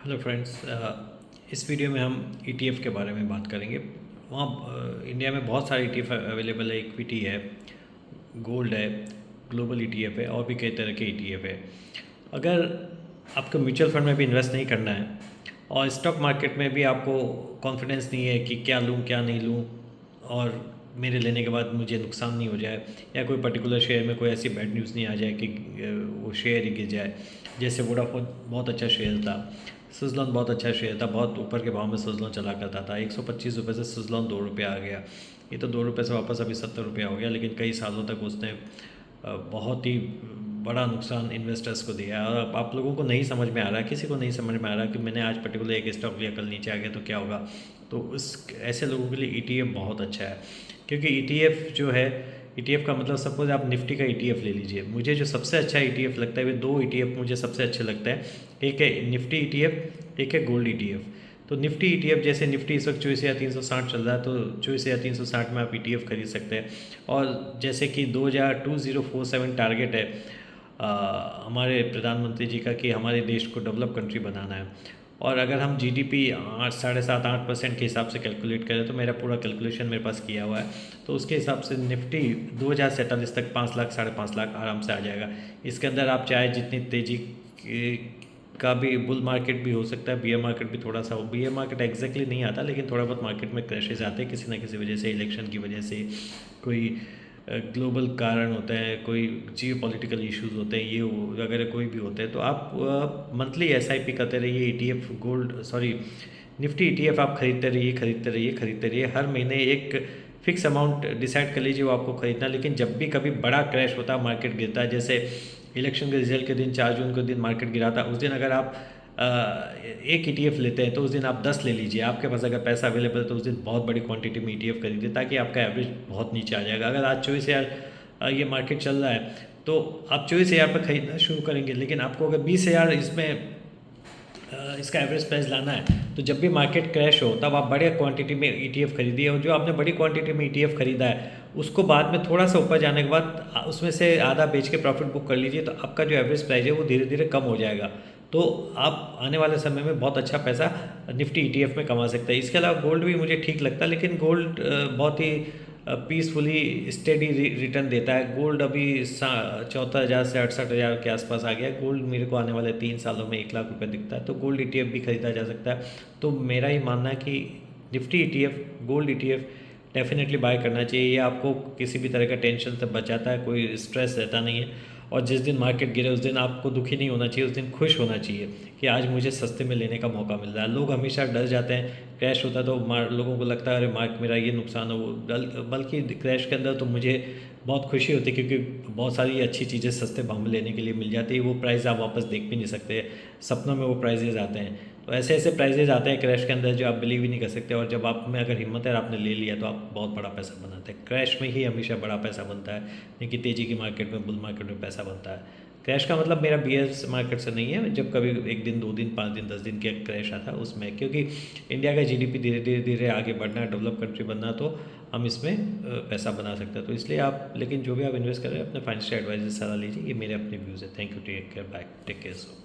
Hello friends, इस video में हम ETF के बारे में बात करेंगे। वहाँ इंडिया में बहुत सारे ETF अवेलेबल है। इक्विटी है, गोल्ड है, ग्लोबल ETF है और भी कई तरह के ETF है। अगर आपको म्यूचुअल फंड में भी इन्वेस्ट नहीं करना है और स्टॉक मार्केट में भी आपको कॉन्फिडेंस नहीं है कि क्या लूँ क्या नहीं लूँ और मेरे लेने के बाद मुझे नुकसान नहीं हो जाए या कोई पर्टिकुलर शेयर में कोई ऐसी बैड न्यूज़ नहीं आ जाए कि वो शेयर ही गिर जाए। जैसे वोडाफोन बहुत अच्छा शेयर था, सुज़लॉन बहुत अच्छा शेयर था, बहुत ऊपर के भाव में सुज़लॉन चला करता था। 125 रुपये से सुज़लॉन 2 रुपये आ गया। ये तो 2 रुपये से वापस अभी 70 रुपये हो गया, लेकिन कई सालों तक उसने बहुत ही बड़ा नुकसान इन्वेस्टर्स को दिया है। और आप लोगों को नहीं समझ में आ रहा है, किसी को नहीं समझ में आ रहा कि मैंने आज पर्टिकुलर एक स्टॉक लिया, कल नीचे आ गया तो क्या होगा। तो उस ऐसे लोगों के लिए ETF बहुत अच्छा है, क्योंकि ETF जो है, ETF का मतलब सपोज आप निफ्टी का ETF ले लीजिए। मुझे जो सबसे अच्छा ETF लगता है, वे दो ETF मुझे सबसे अच्छे लगते हैं। एक है निफ्टी ETF, एक है गोल्ड ETF। तो निफ्टी ETF, जैसे निफ्टी इस वक्त 24,360 चल रहा है, तो 24,360 में आप ETF खरीद सकते हैं। और जैसे कि 2047 टारगेट है हमारे प्रधानमंत्री जी का कि हमारे देश को डेवलप कंट्री बनाना है। और अगर हम GDP 7.5-8% के हिसाब से कैलकुलेट करें, तो मेरा पूरा कैलकुलेशन मेरे पास किया हुआ है, तो उसके हिसाब से निफ्टी 2047 तक 5 लाख 5.5 लाख आराम से आ जाएगा। इसके अंदर आप चाहे जितनी तेज़ी का भी बुल मार्केट भी हो सकता है, बियर मार्केट भी थोड़ा सा हो। बियर मार्केट एग्जैक्टली नहीं आता, लेकिन थोड़ा बहुत मार्केट में क्रैशेज आते हैं किसी ना किसी वजह से, इलेक्शन की वजह से, कोई ग्लोबल कारण होता है, कोई जियो पॉलिटिकल इश्यूज़ होते हैं, ये वगैरह कोई भी होते हैं। तो आप मंथली SIP करते रहिए। ETF gold sorry Nifty ETF आप खरीदते रहिए, खरीदते रहिए, खरीदते रहिए। हर महीने एक फ़िक्स अमाउंट डिसाइड कर लीजिए वो आपको खरीदना। लेकिन जब भी कभी बड़ा क्रैश होता है, मार्केट गिरता है, जैसे इलेक्शन के रिजल्ट के दिन 4 जून के दिन मार्केट गिरा था, उस दिन अगर आप एक ETF लेते हैं तो उस दिन आप 10 ले लीजिए। आपके पास अगर पैसा अवेलेबल है तो उस दिन बहुत बड़ी क्वांटिटी में ETF खरीदिए, ताकि आपका एवरेज बहुत नीचे आ जाएगा। अगर आज 24,000 ये मार्केट चल रहा है, तो आप 24,000 पर खरीदना शुरू करेंगे, लेकिन आपको अगर 20,000 इसमें इसका एवरेज प्राइस लाना है, तो जब भी मार्केट क्रैश हो तब आप बड़े क्वांटिटी में ETF खरीदिए। और जो आपने बड़ी क्वांटिटी में ETF खरीदा है, उसको बाद में थोड़ा सा ऊपर जाने के बाद उसमें से आधा बेच के प्रॉफिट बुक कर लीजिए, तो आपका जो एवरेज प्राइस है वो धीरे धीरे कम हो जाएगा। तो आप आने वाले समय में बहुत अच्छा पैसा निफ्टी ETF में कमा सकते हैं। इसके अलावा गोल्ड भी मुझे ठीक लगता है, लेकिन गोल्ड बहुत ही पीसफुली स्टेडी रिटर्न देता है। गोल्ड अभी 74,000 से 68,000 के आसपास आ गया। गोल्ड मेरे को आने वाले 3 सालों में 1 लाख रुपए दिखता है, तो गोल्ड ETF भी खरीदा जा सकता है। तो मेरा ही मानना है कि Nifty ETF, gold ETF definitely buy करना चाहिए। ये आपको किसी भी तरह का टेंशन से बचाता है, कोई स्ट्रेस रहता नहीं है। और जिस दिन मार्केट गिरे उस दिन आपको दुखी नहीं होना चाहिए, उस दिन खुश होना चाहिए कि आज मुझे सस्ते में लेने का मौका मिल रहा है। लोग हमेशा डर जाते हैं, क्रैश होता है तो लोगों को लगता है अरे मार्क मेरा ये नुकसान हो, बल्कि क्रैश के अंदर तो मुझे बहुत खुशी होती है, क्योंकि बहुत सारी अच्छी चीज़ें सस्ते भाव में लेने के लिए मिल जाती है। वो प्राइस आप वापस देख भी नहीं सकते, सपनों में वो प्राइजेज आते हैं। तो ऐसे ऐसे प्राइजेज आते हैं क्रैश के अंदर जो आप बिलीव ही नहीं कर सकते। और जब आप में अगर हिम्मत है और आपने ले लिया, तो आप बहुत बड़ा पैसा बनाते हैं। क्रैश में ही हमेशा बड़ा पैसा बनता है, नहीं कि तेज़ी की मार्केट में, बुल मार्केट में पैसा बनता है। क्रैश का मतलब मेरा BS मार्केट से नहीं है, जब कभी 1 दिन 2 दिन 5 दिन 10 दिन के क्रैश आता है उसमें, क्योंकि इंडिया का GDP धीरे धीरे धीरे आगे बढ़ना है, डेवलप कंट्री बनना, तो हम इसमें पैसा बना सकते हैं। तो इसलिए आप, लेकिन जो भी आप इन्वेस्ट कर रहे हैं, अपने फाइनेंशियल एडवाइजर से सलाह लीजिए। ये मेरे अपने व्यूज़ है। Thank you, take care, bye, take care. So